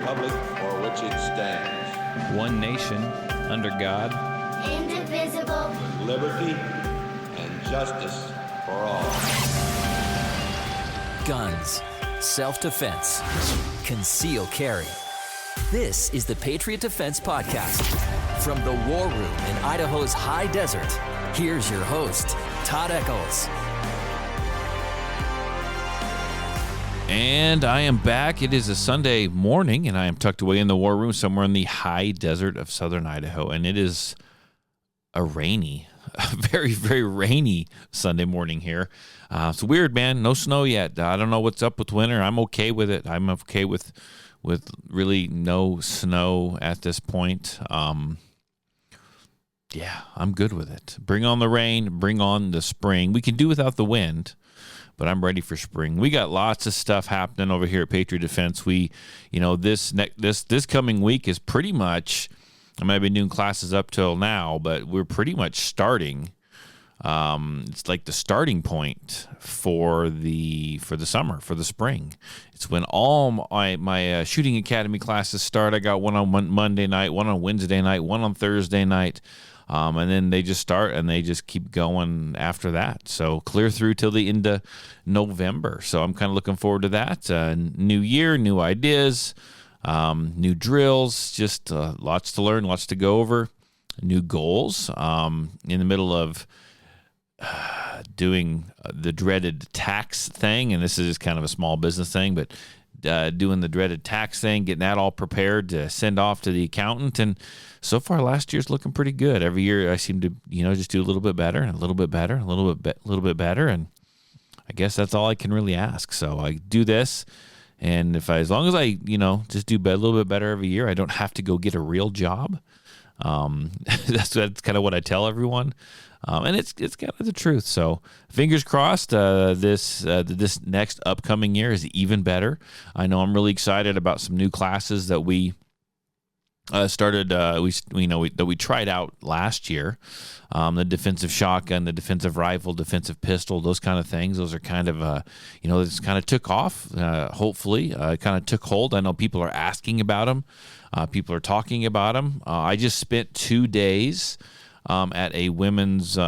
republic for which it stands. One nation, under God. Indivisible. With liberty and justice for all. Guns, self-defense, concealed carry. This is the Patriot Defense Podcast. From the war room in Idaho's high desert, here's your host, Todd Echols. And I am back. It is a Sunday morning, and I am tucked away in the war room somewhere in the high desert of southern Idaho. And it is a very, very rainy Sunday morning here. It's weird, man. No snow yet. I don't know what's up with winter. I'm okay with it. I'm okay with really no snow at this point. Yeah, I'm good with it. Bring on the rain. Bring on the spring. We can do without the wind, but I'm ready for spring. We got lots of stuff happening over here at Patriot Defense. This coming week is pretty much, I might have been doing classes up till now, but we're pretty much starting. It's like the starting point for the summer, for the spring. It's when all my shooting academy classes start. I got one on Monday night, one on Wednesday night, one on Thursday night. And then they just start and they just keep going after that. So clear through till the end of November. So I'm kind of looking forward to that. New year, new ideas, new drills, just lots to learn, lots to go over, new goals. In the middle of doing the dreaded tax thing, and this is just kind of a small business thing, but doing the dreaded tax thing, getting that all prepared to send off to the accountant. And so far last year's looking pretty good. Every year I seem to, just do a little bit better and a little bit better, a little bit better. And I guess that's all I can really ask. So I do this. And as long as I, just do a little bit better every year, I don't have to go get a real job. That's kind of what I tell everyone. And it's kind of the truth. So fingers crossed, this next upcoming year is even better. I know I'm really excited about some new classes that we started. That we tried out last year. The defensive shotgun, the defensive rifle, defensive pistol, those kind of things. Those are kind of, this kind of took off. Hopefully, kind of took hold. I know people are asking about them. People are talking about them. I just spent 2 days at a women's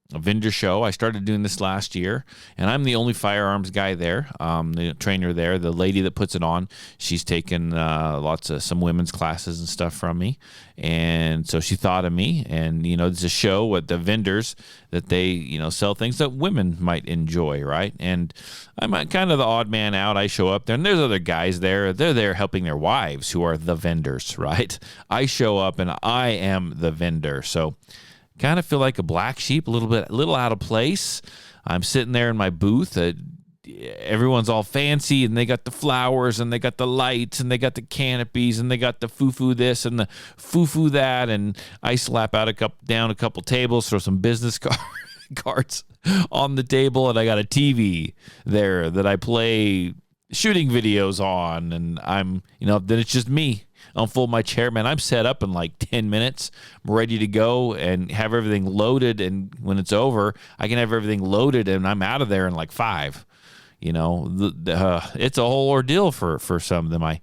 vendor show. I started doing this last year, and I'm the only firearms guy there, the trainer there. The lady that puts it on, she's taken some women's classes and stuff from me, and so she thought of me. And there's a show with the vendors that they sell things that women might enjoy, right? And I'm kind of the odd man out. I show up there, and there's other guys there. They're there helping their wives, who are the vendors, right? I show up, and I am the vendor, so kind of feel like a black sheep, a little out of place. I'm sitting there in my booth. Everyone's all fancy, and they got the flowers, and they got the lights, and they got the canopies, and they got the foo-foo this and the foo-foo that. And I slap out down a couple tables, throw some business cards on the table, and I got a TV there that I play shooting videos on. And I'm, then it's just me. Unfold my chair, man. I'm set up in like 10 minutes. I'm ready to go and have everything loaded. And when it's over, I can have everything loaded, and I'm out of there in like 5. It's a whole ordeal for some of them.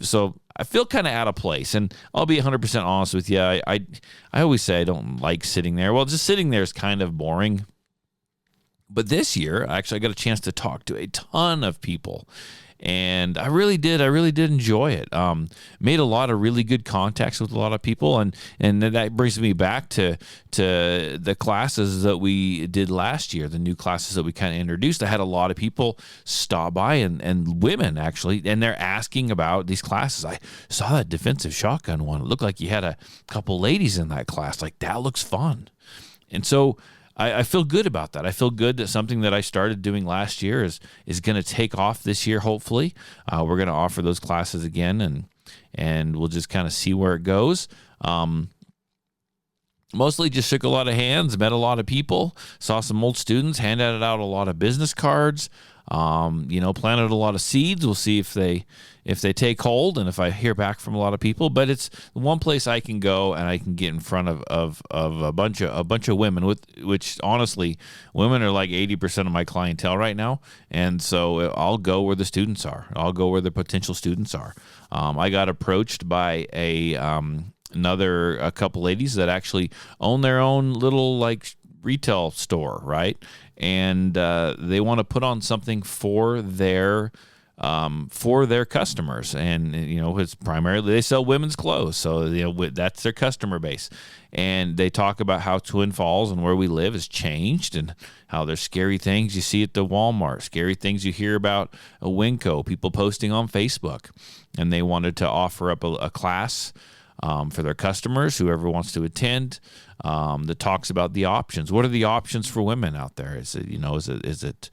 So I feel kind of out of place, and I'll be 100% honest with you. I always say I don't like sitting there. Well, just sitting there is kind of boring. But this year, actually, I got a chance to talk to a ton of people. And I really did enjoy it. Made a lot of really good contacts with a lot of people, and that brings me back to the classes that we did last year, the new classes that we kind of introduced. I had a lot of people stop by, and women actually, and they're asking about these classes. I saw that defensive shotgun one. It looked like you had a couple ladies in that class. Like, that looks fun. And so I feel good about that. I feel good that something that I started doing last year is going to take off this year, hopefully. We're going to offer those classes again, and we'll just kind of see where it goes. mostly just shook a lot of hands, met a lot of people, saw some old students, handed out a lot of business cards, planted a lot of seeds. We'll see if they take hold and if I hear back from a lot of people. But it's one place I can go and I can get in front of a bunch of women, which honestly, women are like 80% of my clientele right now. And so I'll go where the students are. I'll go where the potential students are. I got approached by a couple ladies that actually own their own little like retail store, right? And they want to put on something for their customers, and it's primarily they sell women's clothes, so that's their customer base. And they talk about how Twin Falls and where we live has changed, and how there's scary things you see at the Walmart, scary things you hear about a Winco, people posting on Facebook, and they wanted to offer up a class for their customers, whoever wants to attend, that talks about the options. What are the options for women out there? Is it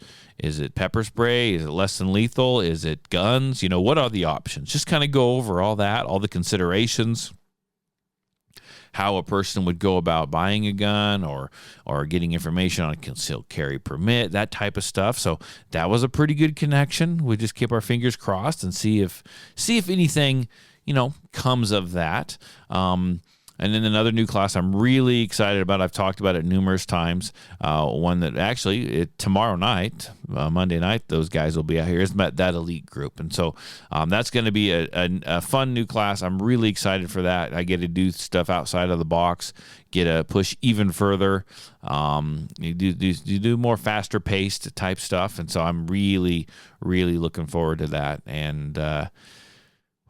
pepper spray? Is it less than lethal? Is it guns? What are the options? Just kind of go over all that, all the considerations, how a person would go about buying a gun or getting information on a concealed carry permit, that type of stuff. So that was a pretty good connection. We just keep our fingers crossed and see if anything comes of that. And then another new class I'm really excited about. I've talked about it numerous times. One that actually tomorrow night, Monday night, those guys will be out here. Is that elite group, and so that's going to be a fun new class. I'm really excited for that. I get to do stuff outside of the box, get to push even further. You do more faster paced type stuff, and so I'm really, really looking forward to that. And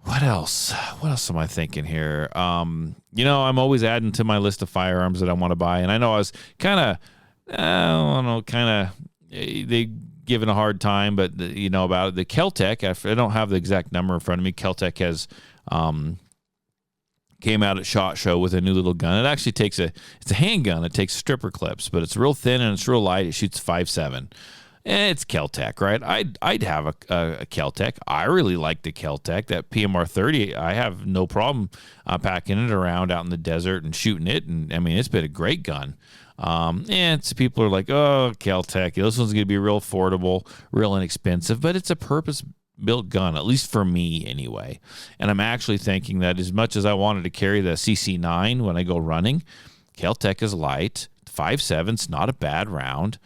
what else? What else am I thinking here? I'm always adding to my list of firearms that I want to buy. And I know I was they giving a hard time, but about it. The Kel-Tec, I don't have the exact number in front of me. Kel-Tec has came out at SHOT Show with a new little gun. It actually it's a handgun. It takes stripper clips, but it's real thin and it's real light. It shoots 5.7. It's Kel-Tec, right? I'd have a Kel-Tec. I really like the Kel-Tec. That PMR 30, I have no problem packing it around out in the desert and shooting it. And I mean, it's been a great gun. And so people are like, oh, Kel-Tec, this one's going to be real affordable, real inexpensive, but it's a purpose-built gun, at least for me anyway. And I'm actually thinking that as much as I wanted to carry the CC9 when I go running, Kel-Tec is light. 5.7's not a bad round.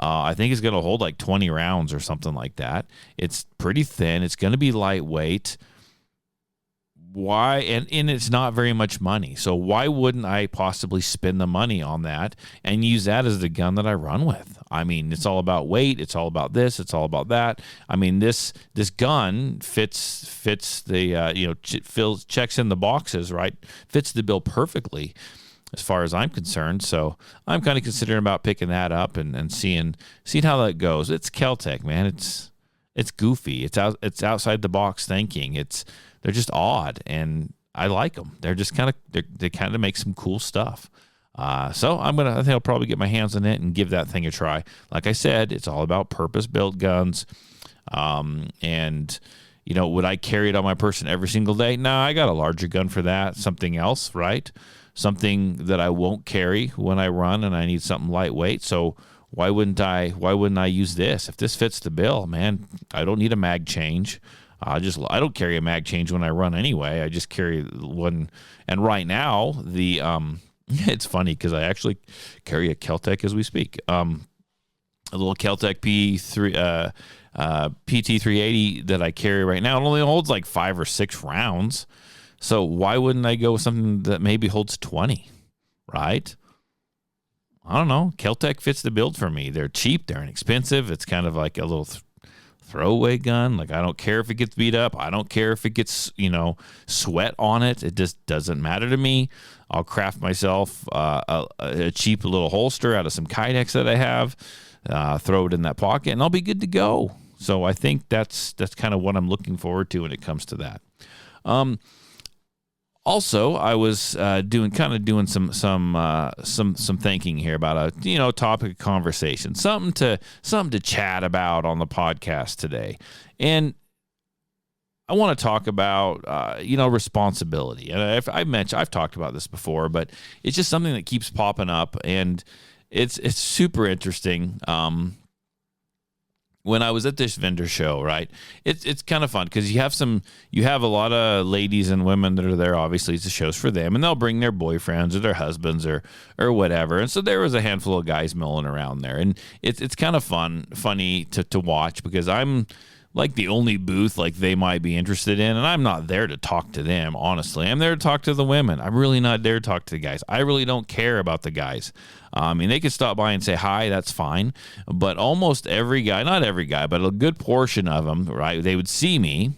I think it's going to hold like 20 rounds or something like that. It's pretty thin. It's going to be lightweight. Why? And it's not very much money. So why wouldn't I possibly spend the money on that and use that as the gun that I run with? I mean, it's all about weight. It's all about this. It's all about that. I mean, this gun fits the checks in the boxes, right? Fits the bill perfectly, as far as I'm concerned. So I'm kind of considering about picking that up and seeing how that goes. It's Kel-Tec, man. It's goofy. It's outside the box thinking. They're just odd, and I like them. They're just they kind of make some cool stuff. So I think I'll probably get my hands on it and give that thing a try. Like I said, it's all about purpose-built guns. And would I carry it on my person every single day? No, I got a larger gun for that. Something else, right? Something that I won't carry when I run, and I need something lightweight. So why wouldn't I use this? If this fits the bill, man, I don't need a mag change. I don't carry a mag change when I run anyway. I just carry one. And right now, it's funny because I actually carry a Kel-Tec as we speak. A little Kel-Tec PT380 that I carry right now. It only holds like 5 or 6 rounds. So why wouldn't I go with something that maybe holds 20, right? I don't know. Kel-Tec fits the build for me. They're cheap. They're inexpensive. It's kind of like a little throwaway gun. Like, I don't care if it gets beat up. I don't care if it gets, sweat on it. It just doesn't matter to me. I'll craft myself a cheap little holster out of some Kydex that I have, throw it in that pocket, and I'll be good to go. So I think that's kind of what I'm looking forward to when it comes to that. Also, I was doing some thinking here about a topic of conversation, something to chat about on the podcast today, and I want to talk about, responsibility. And I've talked about this before, but it's just something that keeps popping up, and it's super interesting. When I was at this vendor show, right, it's kind of fun because you have a lot of ladies and women that are there. Obviously, it's the show's for them, and they'll bring their boyfriends or their husbands or whatever. And so there was a handful of guys milling around there, and it's kind of funny to watch because I'm like the only booth like they might be interested in, and I'm not there to talk to them, honestly. I'm there to talk to the women. I'm really not there to talk to the guys. I really don't care about the guys. I mean, they could stop by and say hi, that's fine, but almost every guy, not every guy, but a good portion of them, right, they would see me,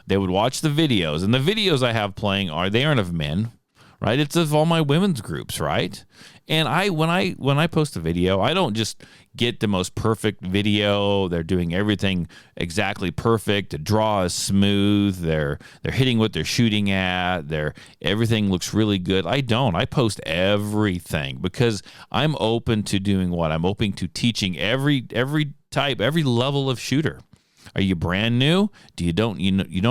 they would watch the videos, and the videos I have playing they aren't of men, right? It's of all my women's groups, right? And when I post a video, I don't just get the most perfect video. They're doing everything exactly perfect. The draw is smooth. They're hitting what they're shooting at. Everything looks really good. I don't. I post everything because I'm open to doing what? I'm open to teaching every type, every level of shooter. Are you brand new? You don't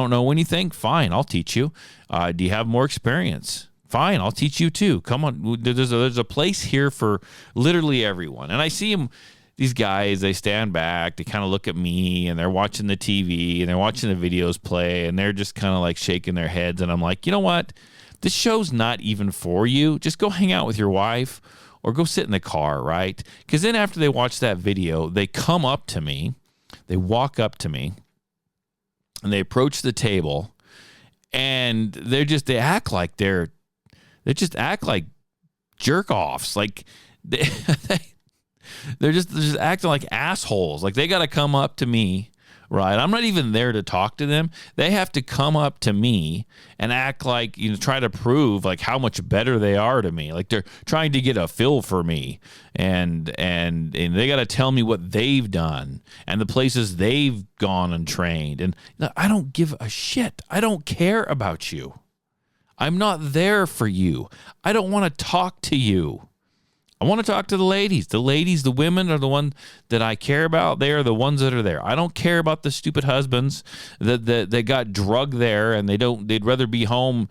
know anything? Fine, I'll teach you. Do you have more experience? Fine, I'll teach you too. Come on, there's a place here for literally everyone. And I see them, these guys, they stand back, they kind of look at me, and they're watching the TV, and they're watching the videos play, and they're just kind of like shaking their heads. And I'm like, you know what? This show's not even for you. Just go hang out with your wife or go sit in the car, right? Because then after they watch that video, they come up to me, they walk up to me, and they approach the table, and they act like they just act like jerk offs. Like they're just acting like assholes. Like they got to come up to me, right? I'm not even there to talk to them. They have to come up to me and act like, try to prove like how much better they are to me. Like they're trying to get a feel for me, and they got to tell me what they've done and the places they've gone and trained. And I don't give a shit. I don't care about you. I'm not there for you. I don't want to talk to you. I want to talk to the ladies. The ladies, the women are the ones that I care about. They are the ones that are there. I don't care about the stupid husbands that got drugged there and they'd rather be home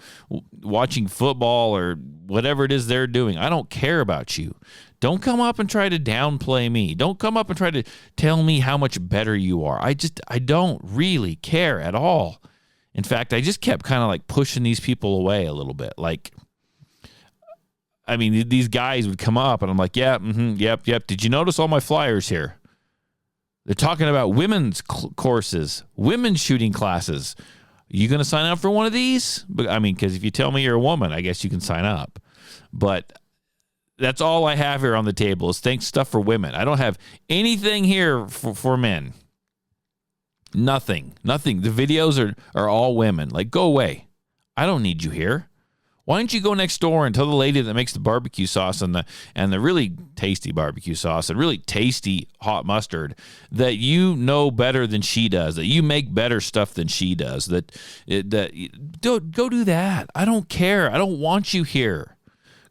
watching football or whatever it is they're doing. I don't care about you. Don't come up and try to downplay me. Don't come up and try to tell me how much better you are. I don't really care at all. In fact, I just kept kind of like pushing these people away a little bit. Like, I mean, these guys would come up and I'm like, yeah, yep. Did you notice all my flyers here? They're talking about women's courses, women's shooting classes. Are you going to sign up for one of these? But I mean, because if you tell me you're a woman, I guess you can sign up. But that's all I have here on the table is stuff for women. I don't have anything here for men. Nothing. The videos are all women. Like, go away. I don't need you here. Why don't you go next door and tell the lady that makes the barbecue sauce and the really tasty barbecue sauce and really tasty hot mustard that you know better than she does, that you make better stuff than she does, go do that. I don't care. I don't want you here.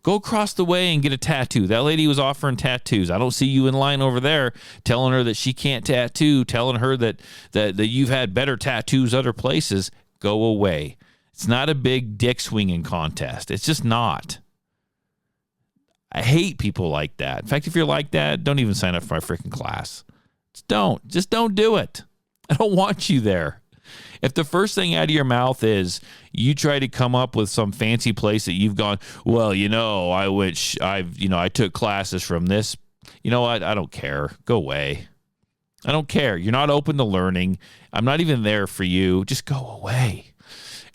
Go across the way and get a tattoo. That lady was offering tattoos. I don't see you in line over there telling her that she can't tattoo, telling her that you've had better tattoos other places. Go away. It's not a big dick swinging contest. It's just not. I hate people like that. In fact, if you're like that, don't even sign up for my freaking class. Just don't do it. I don't want you there. If the first thing out of your mouth is you try to come up with some fancy place that you've gone, well, I took classes from this. You know what? I don't care. Go away. I don't care. You're not open to learning. I'm not even there for you. Just go away.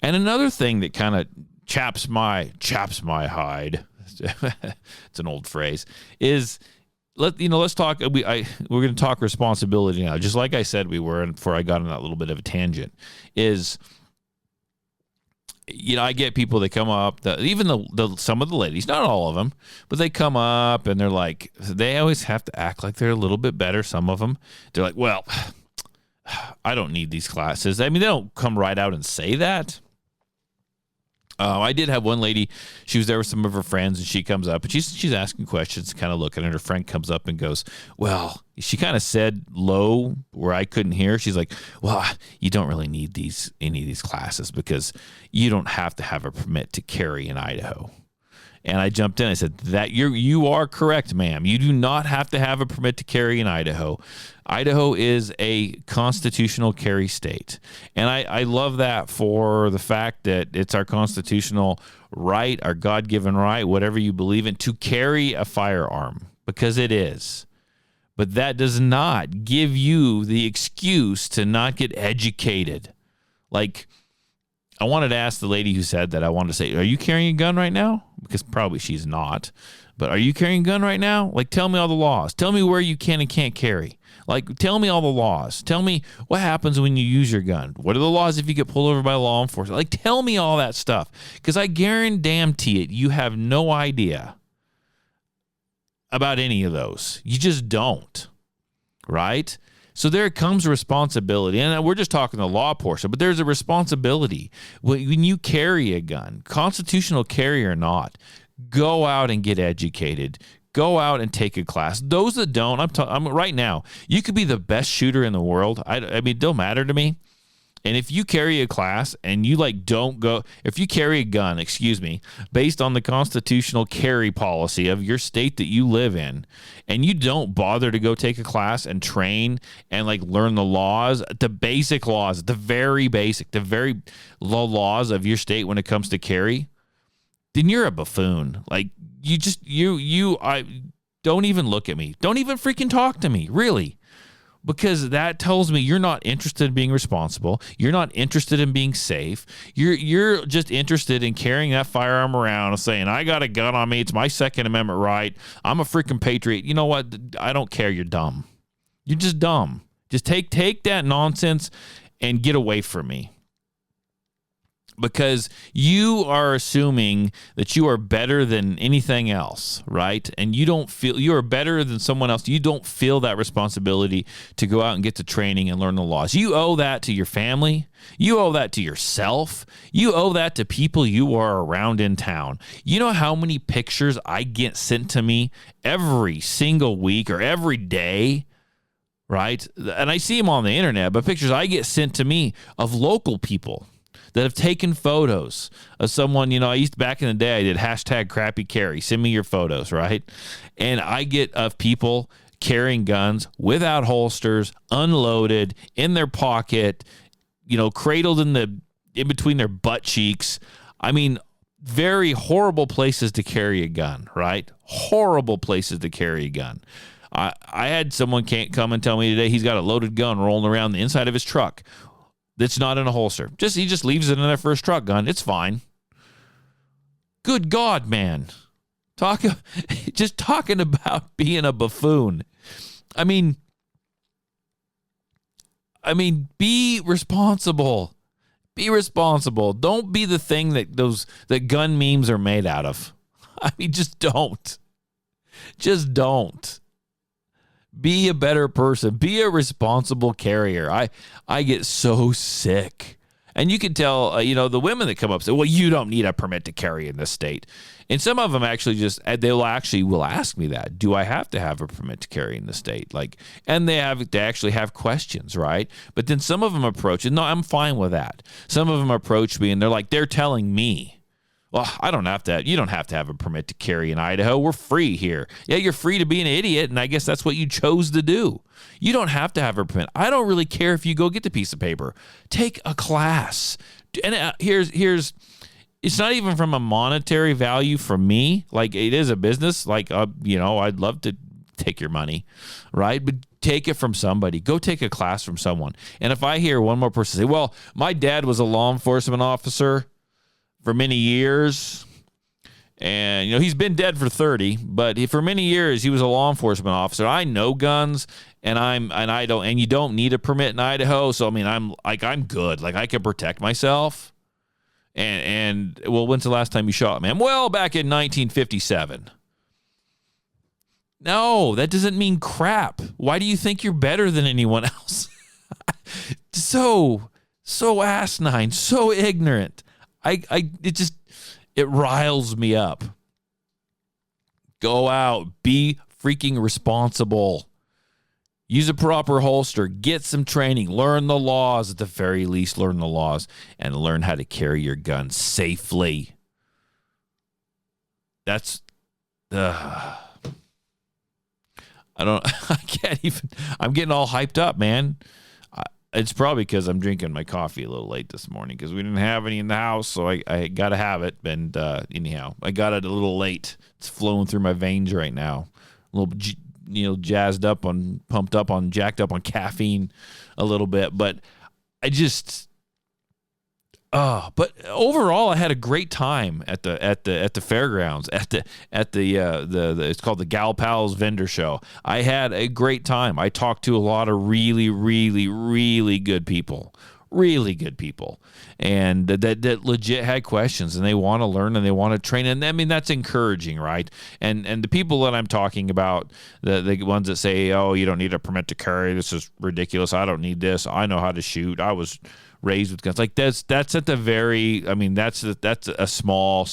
And another thing that kind of chaps my hide, it's an old phrase, is let's talk. We're going to talk responsibility now, just like I said we were, and before I got on that little bit of a tangent, is I get people that come up, even some of the ladies, not all of them, but they come up and they're like, they always have to act like they're a little bit better. Some of them, they're like, well, I don't need these classes. I mean, they don't come right out and say that. I did have one lady, she was there with some of her friends, and she comes up, and she's asking questions, kind of looking, and her friend comes up and goes, well, she kind of said low where I couldn't hear. She's like, well, you don't really need any of these classes because you don't have to have a permit to carry in Idaho. And I jumped in. I said, that you are correct, ma'am. You do not have to have a permit to carry in Idaho. Idaho is a constitutional carry state. And I love that for the fact that it's our constitutional right, our God-given right, whatever you believe in, to carry a firearm, because it is. But that does not give you the excuse to not get educated. Like, I wanted to ask the lady who said that, I wanted to say, are you carrying a gun right now? Because probably she's not. But are you carrying a gun right now? Like, tell me all the laws. Tell me where you can and can't carry. Like, tell me all the laws. Tell me what happens when you use your gun. What are the laws if you get pulled over by law enforcement? Like, tell me all that stuff. Because I guarantee it, you have no idea about any of those. You just don't. Right? So there comes a responsibility, and we're just talking the law portion, but there's a responsibility. When you carry a gun, constitutional carry or not, go out and get educated. Go out and take a class. Those that don't, I'm right now, you could be the best shooter in the world. I mean, it don't matter to me. And if you carry a class and you if you carry a gun, based on the constitutional carry policy of your state that you live in, and you don't bother to go take a class and train and learn the laws, the basic laws, the very laws of your state when it comes to carry, then you're a buffoon. I don't even look at me. Don't even freaking talk to me, really. Because that tells me you're not interested in being responsible. You're not interested in being safe. You're just interested in carrying that firearm around and saying, I got a gun on me. It's my Second Amendment right. I'm a freaking patriot. You know what? I don't care. You're dumb. You're just dumb. Just take that nonsense and get away from me. Because you are assuming that you are better than anything else, right? And you don't feel you are better than someone else. You don't feel that responsibility to go out and get to training and learn the laws. You owe that to your family. You owe that to yourself. You owe that to people you are around in town. You know how many pictures I get sent to me every single week or every day, right? And I see them on the internet, but pictures I get sent to me of local people that have taken photos of someone. I used back in the day, I did #crappycarry. Send me your photos, right? And I get of people carrying guns without holsters, unloaded, in their pocket, cradled in between their butt cheeks. I mean, very horrible places to carry a gun, right? Horrible places to carry a gun. I had someone come and tell me today he's got a loaded gun rolling around the inside of his truck. That's not in a holster. He just leaves it in there for his truck gun. It's fine. Good God, man. Just talking about being a buffoon. I mean, be responsible. Be responsible. Don't be the thing that gun memes are made out of. I mean, just don't. Just don't. Be a better person. Be a responsible carrier. I get so sick. And you can tell, the women that come up say, well, you don't need a permit to carry in this state. And some of them actually will ask me that. Do I have to have a permit to carry in the state? And they actually have questions, right? But then some of them approach, and no, I'm fine with that. Some of them approach me and they're telling me, well, you don't have to have a permit to carry in Idaho. We're free here. Yeah, you're free to be an idiot, and I guess that's what you chose to do. You don't have to have a permit. I don't really care if you go get the piece of paper. Take a class. And here's it's not even from a monetary value for me. It is a business. I'd love to take your money, right? But take it from somebody. Go take a class from someone. And if I hear one more person say, well, my dad was a law enforcement officer for many years, and he's been dead for 30, but for many years he was a law enforcement officer. I know guns, and you don't need a permit in Idaho. So I'm good. I can protect myself. And well, when's the last time you shot, man? Well, back in 1957. No, that doesn't mean crap. Why do you think you're better than anyone else? So asinine, so ignorant. It riles me up. Go out. Be freaking responsible. Use a proper holster. Get some training. Learn the laws. At the very least, learn the laws. And learn how to carry your gun safely. That's... I can't even... I'm getting all hyped up, man. It's probably because I'm drinking my coffee a little late this morning because we didn't have any in the house, so I got to have it. And anyhow, I got it a little late. It's flowing through my veins right now. A little, jacked up on caffeine a little bit. But but overall, I had a great time at the fairgrounds at the it's called the Gal Pals Vendor Show. I had a great time. I talked to a lot of really, really, really good people, and that legit had questions and they want to learn and they want to train. And I mean, that's encouraging, right? And the people that I'm talking about, the ones that say, "Oh, you don't need a permit to carry. This is ridiculous. I don't need this. I know how to shoot. I was raised with guns." Like that's at the very, I mean, that's a small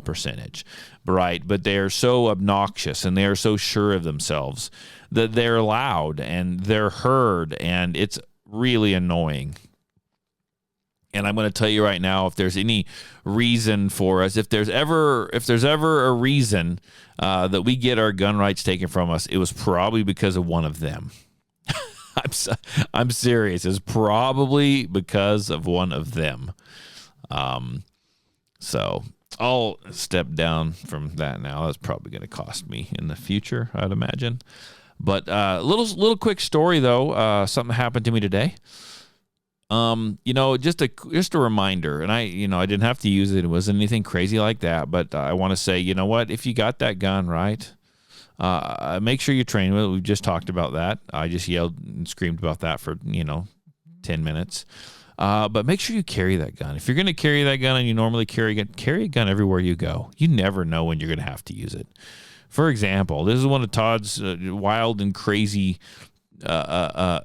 percentage, right? But they are so obnoxious and they are so sure of themselves that they're loud and they're heard, and it's really annoying. And I'm going to tell you right now, if there's any reason for us, if there's ever a reason that we get our gun rights taken from us, it was probably because of one of them. I'm serious. It's probably because of one of them. So I'll step down from that now. That's probably going to cost me in the future, I'd imagine. But little quick story though. Something happened to me today. Just a reminder, and I didn't have to use it. It wasn't anything crazy like that. But I want to say, you know what? If you got that gun, right? Make sure you train with it. We just talked about that. I just yelled and screamed about that for, 10 minutes. But make sure you carry that gun. If you're going to carry that gun and you normally carry a gun everywhere you go. You never know when you're going to have to use it. For example, this is one of Todd's wild and crazy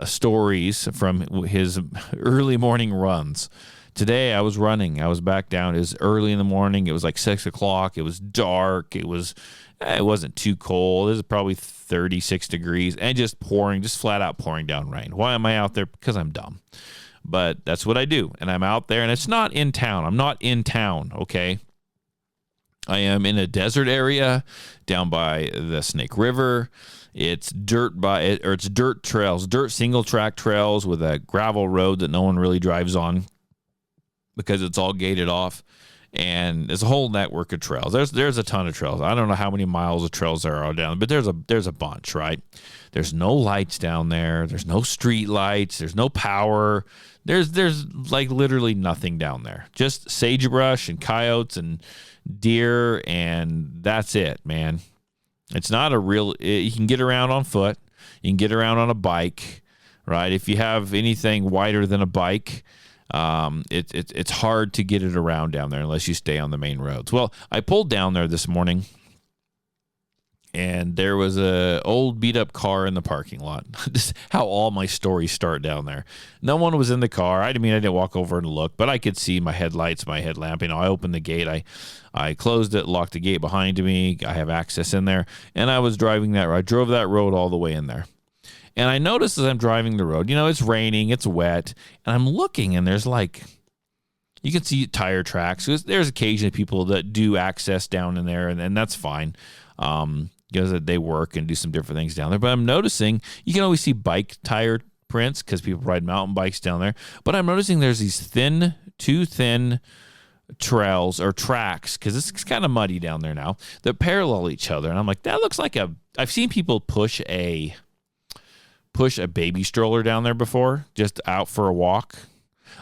stories from his early morning runs. Today I was running. I was back down. It was early in the morning. It was like 6 o'clock. It was dark. It wasn't too cold. It was probably 36 degrees and just flat out pouring down rain. Why am I out there? Because I'm dumb. But that's what I do. And I'm out there, and it's not in town. I'm not in town, okay? I am in a desert area down by the Snake River. It's dirt trails, dirt single track trails with a gravel road that no one really drives on because it's all gated off. And there's a whole network of trails. There's a ton of trails. I don't know how many miles of trails there are down, but there's a bunch, right? There's no lights down there. There's no street lights. There's no power. There's like literally nothing down there. Just sagebrush and coyotes and deer, and that's it, man. It's not you can get around on foot. You can get around on a bike, right? If you have anything wider than a bike, it's hard to get it around down there unless you stay on the main roads. Well, I pulled down there this morning, and there was a old beat up car in the parking lot. This is how all my stories start down there. No one was in the car. I didn't walk over and look, but I could see my headlights, my headlamp. I opened the gate. I closed it, locked the gate behind me. I have access in there, and I was driving that road. I drove that road all the way in there. And I noticed as I'm driving the road, it's raining, it's wet, and I'm looking, and there's you can see tire tracks. There's occasionally people that do access down in there, and that's fine. Because they work and do some different things down there. But I'm noticing you can always see bike tire prints because people ride mountain bikes down there. But I'm noticing there's these two thin trails or tracks, because it's kind of muddy down there now, that parallel each other. And I'm like, that looks like I've seen people push a baby stroller down there before, just out for a walk.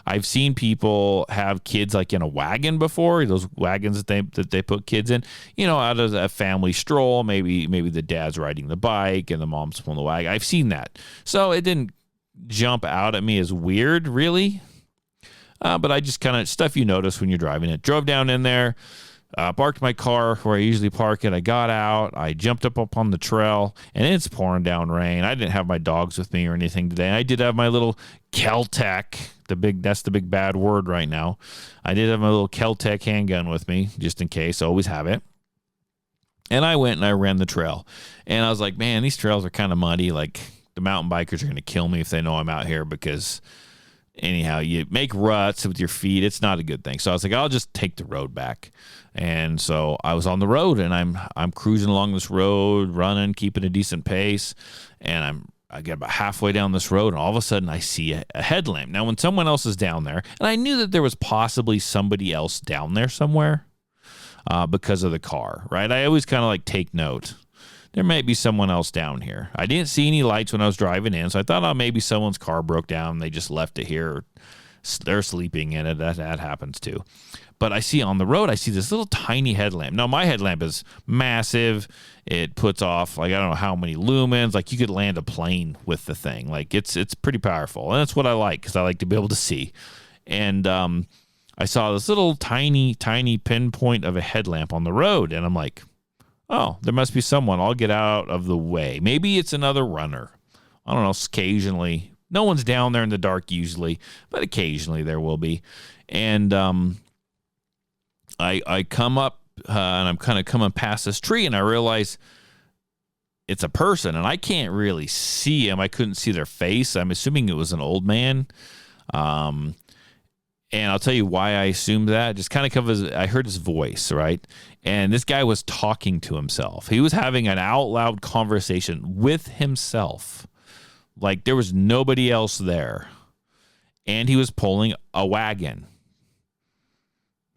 I've seen people have kids in a wagon before, those wagons that they put kids in, out of a family stroll. Maybe the dad's riding the bike and the mom's pulling the wagon. I've seen that. So it didn't jump out at me as weird, really. But I just kind of stuff you notice when you're driving it. Drove down in there, Parked my car where I usually park it. I got out. I jumped up on the trail, and it's pouring down rain. I didn't have my dogs with me or anything today. I did have my little Kel-Tec. That's the big bad word right now. I did have my little Kel-Tec handgun with me, just in case. Always have it. And I went and I ran the trail. And I was like, man, these trails are kind of muddy. Like, the mountain bikers are going to kill me if they know I'm out here because, anyhow, you make ruts with your feet. It's not a good thing. So I was like, I'll just take the road back. And so I was on the road, and I'm cruising along this road, running, keeping a decent pace. And I get about halfway down this road, and all of a sudden I see a headlamp. Now, when someone else is down there, and I knew that there was possibly somebody else down there somewhere because of the car, right? I always kind of like take note. There might be someone else down here. I didn't see any lights when I was driving in, so I thought, maybe someone's car broke down and they just left it here. Or they're sleeping in it. That happens too. But I see on the road, I see this little tiny headlamp. Now, my headlamp is massive. It puts off, like, I don't know how many lumens. Like, you could land a plane with the thing. Like, it's pretty powerful. And that's what I like, because I like to be able to see. And I saw this little tiny, tiny pinpoint of a headlamp on the road. And I'm like, oh, there must be someone. I'll get out of the way. Maybe it's another runner. I don't know, occasionally. No one's down there in the dark usually, but occasionally there will be. And I come up, and I'm kind of coming past this tree, and I realize it's a person, and I can't really see him. I couldn't see their face. I'm assuming it was an old man. And I'll tell you why I assumed that. Just kind of because I heard his voice, right? And this guy was talking to himself. He was having an out loud conversation with himself. Like, there was nobody else there. And he was pulling a wagon.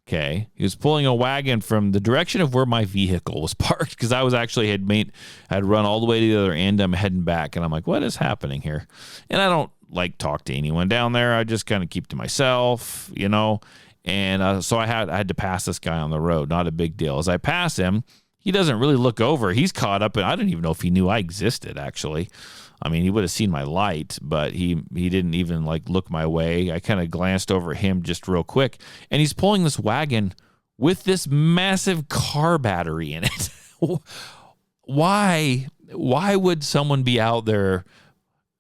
Okay. He was pulling a wagon from the direction of where my vehicle was parked, because I was actually had run all the way to the other end. I'm heading back, and I'm like, what is happening here? And I don't like talk to anyone down there. I just kind of keep to myself, you know. And so I had to pass this guy on the road. Not a big deal. As I pass him, he doesn't really look over. He's caught up, and I didn't even know if he knew I existed, actually. I mean, he would have seen my light, but he didn't even, like, look my way. I kind of glanced over him just real quick, and he's pulling this wagon with this massive car battery in it. Why would someone be out there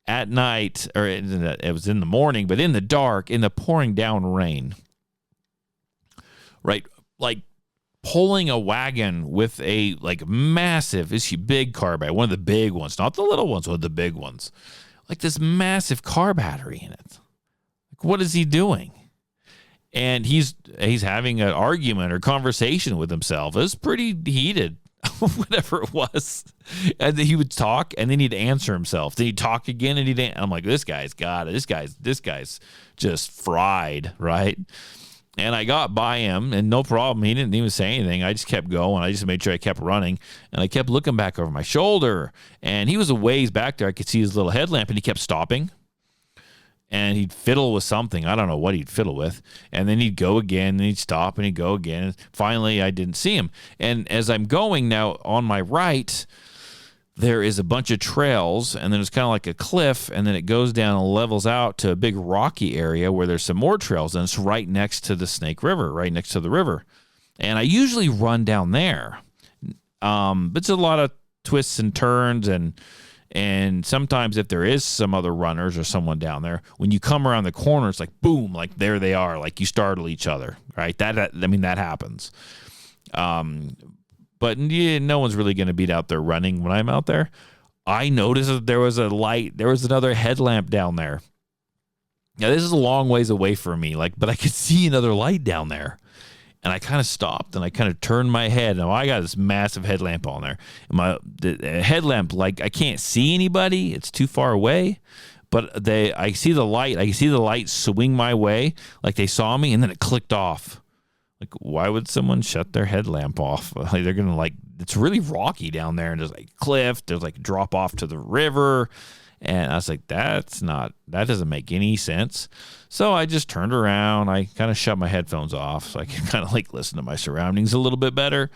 at night, or it was in the morning, but in the dark, in the pouring down rain, right? Like, pulling a wagon with a, like, massive, big car battery, one of the big ones, not the little ones, one of the big ones, like this massive car battery in it. Like, what is he doing? And he's having an argument or conversation with himself. It was pretty heated, whatever it was. And then he would talk, and then he'd answer himself. Then he'd talk again, and I'm like, this guy's got it. This guy's just fried, right? And I got by him, and no problem. He didn't even say anything. I just kept going. I just made sure I kept running. And I kept looking back over my shoulder. And he was a ways back there. I could see his little headlamp, and he kept stopping. And he'd fiddle with something. I don't know what he'd fiddle with. And then he'd go again, and he'd stop, and he'd go again. And finally, I didn't see him. And as I'm going now, on my right, there is a bunch of trails, and then it's kind of like a cliff, and then it goes down and levels out to a big rocky area where there's some more trails, and it's right next to the Snake River, right next to the river. And I usually run down there. But it's a lot of twists and turns, and sometimes if there is some other runners or someone down there, when you come around the corner, it's like, boom, like there they are, like you startle each other, right? That happens. But yeah, no one's really going to be out there running when I'm out there. I noticed that there was a light. There was another headlamp down there. Now, this is a long ways away from me, but I could see another light down there. And I kind of stopped, and I kind of turned my head. Now, I got this massive headlamp on there. And the headlamp, like, I can't see anybody. It's too far away. But I see the light. I see the light swing my way, like they saw me, and then it clicked off. Like, why would someone shut their headlamp off? Like, they're going to, it's really rocky down there, and there's, cliff. There's, drop off to the river. And I was like, that doesn't make any sense. So I just turned around. I kind of shut my headphones off so I can kind of, listen to my surroundings a little bit better.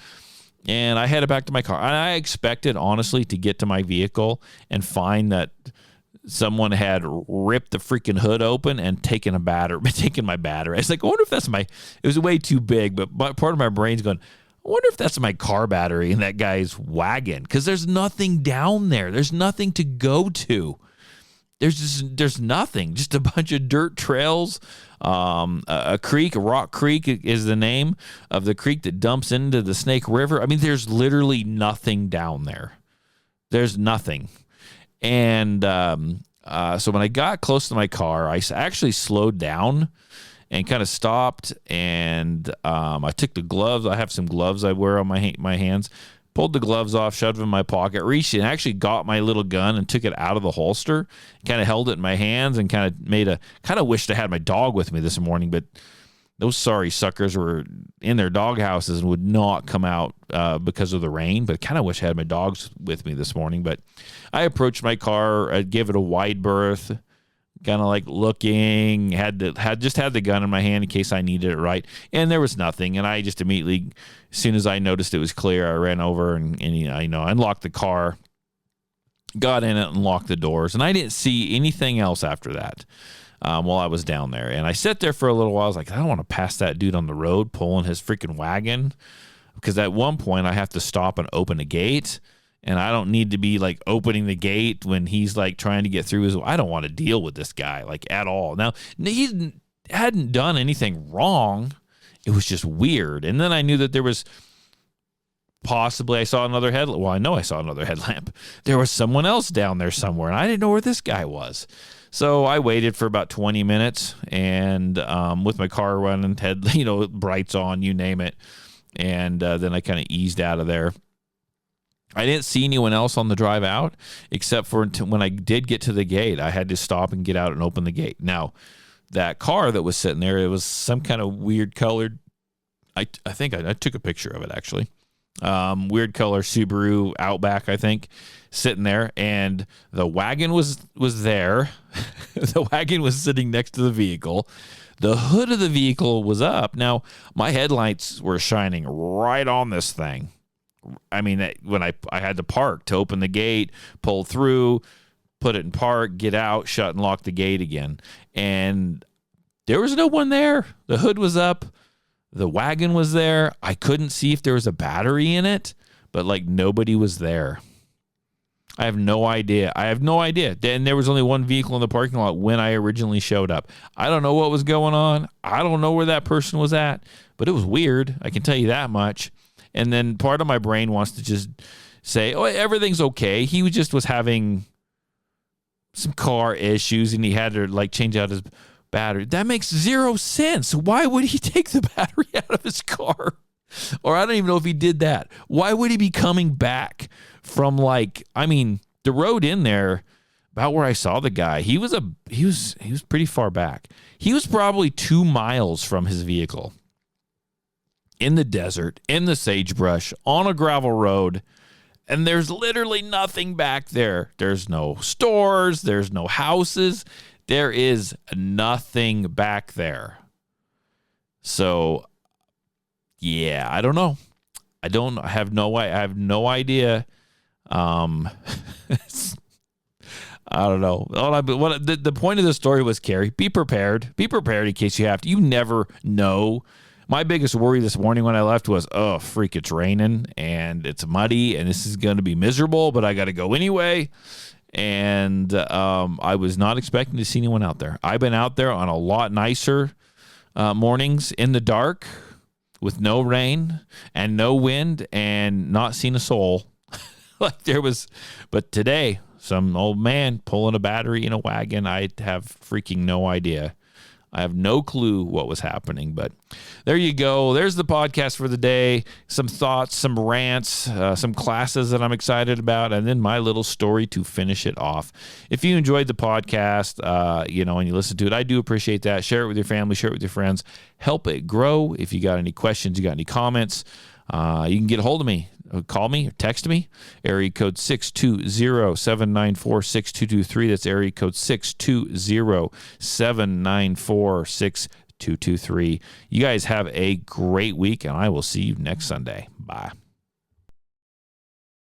And I headed back to my car. And I expected, honestly, to get to my vehicle and find that someone had ripped the freaking hood open and taken my battery. I was like, I wonder if that's it was way too big, but part of my brain's going, I wonder if that's my car battery in that guy's wagon, because there's nothing down there. There's nothing to go to. There's nothing, just a bunch of dirt trails, a creek, a rock creek is the name of the creek that dumps into the Snake River. I mean, there's literally nothing down there. There's nothing. And so when I got close to my car, I actually slowed down and kind of stopped, and I took the gloves. I have some gloves I wear on my hands. Pulled the gloves off, shoved them in my pocket, reached in, actually got my little gun and took it out of the holster, kind of held it in my hands, and kind of wished I had my dog with me this morning, but those sorry suckers were in their dog houses and would not come out because of the rain, but kind of wish I had my dogs with me this morning. But I approached my car, I gave it a wide berth, kind of like looking, had the gun in my hand in case I needed it, right? And there was nothing, and I just immediately, as soon as I noticed it was clear, I ran over and unlocked the car, got in it and locked the doors, and I didn't see anything else after that while I was down there. And I sat there for a little while. I was like, I don't want to pass that dude on the road pulling his freaking wagon, because at one point I have to stop and open a gate, and I don't need to be like opening the gate when he's like trying to get through. I don't want to deal with this guy like at all. Now, he hadn't done anything wrong. It was just weird. And then I knew that there was possibly, I saw another headlamp. Well, I know I saw another headlamp. There was someone else down there somewhere, and I didn't know where this guy was. So I waited for about 20 minutes, and with my car running, brights on, you name it. And then I kind of eased out of there. I didn't see anyone else on the drive out, except for when I did get to the gate. I had to stop and get out and open the gate. Now, that car that was sitting there, it was some kind of weird colored, I think I took a picture of it, actually. Weird color Subaru Outback, I think, sitting there. And the wagon was there. The wagon was sitting next to the vehicle. The hood of the vehicle was up. Now, my headlights were shining right on this thing. I mean, when I had to park to open the gate, pull through, put it in park, get out, shut and lock the gate again. And there was no one there. The hood was up. The wagon was there. I couldn't see if there was a battery in it, but like nobody was there. I have no idea. And there was only one vehicle in the parking lot when I originally showed up. I don't know what was going on. I don't know where that person was at, but it was weird. I can tell you that much. And then part of my brain wants to just say, oh, everything's okay. He was having some car issues, and he had to like change out his battery. That makes zero sense. Why would he take the battery out of his car? Or I don't even know if he did that. Why would he be coming back from the road in there about where I saw the guy? He was pretty far back. He was probably 2 miles from his vehicle. In the desert, in the sagebrush, on a gravel road, and there's literally nothing back there. There's no stores, there's no houses, there is nothing back there. So, yeah, I don't know. I have no idea. I don't know. The point of the story was, Carrie, be prepared. Be prepared in case you have to. You never know. My biggest worry this morning when I left was, oh, freak, it's raining and it's muddy and this is going to be miserable, but I got to go anyway. And I was not expecting to see anyone out there. I've been out there on a lot nicer mornings in the dark with no rain and no wind and not seen a soul. But today, some old man pulling a battery in a wagon, I have freaking no idea. I have no clue what was happening, but there you go. There's the podcast for the day. Some thoughts, some rants, some classes that I'm excited about, and then my little story to finish it off. If you enjoyed the podcast, and you listen to it, I do appreciate that. Share it with your family, share it with your friends. Help it grow. If you got any questions, you got any comments, you can get a hold of me. Call me or text me. Area code 620-794-6223. That's area code 620-794-6223. You guys have a great week, and I will see you next Sunday. Bye.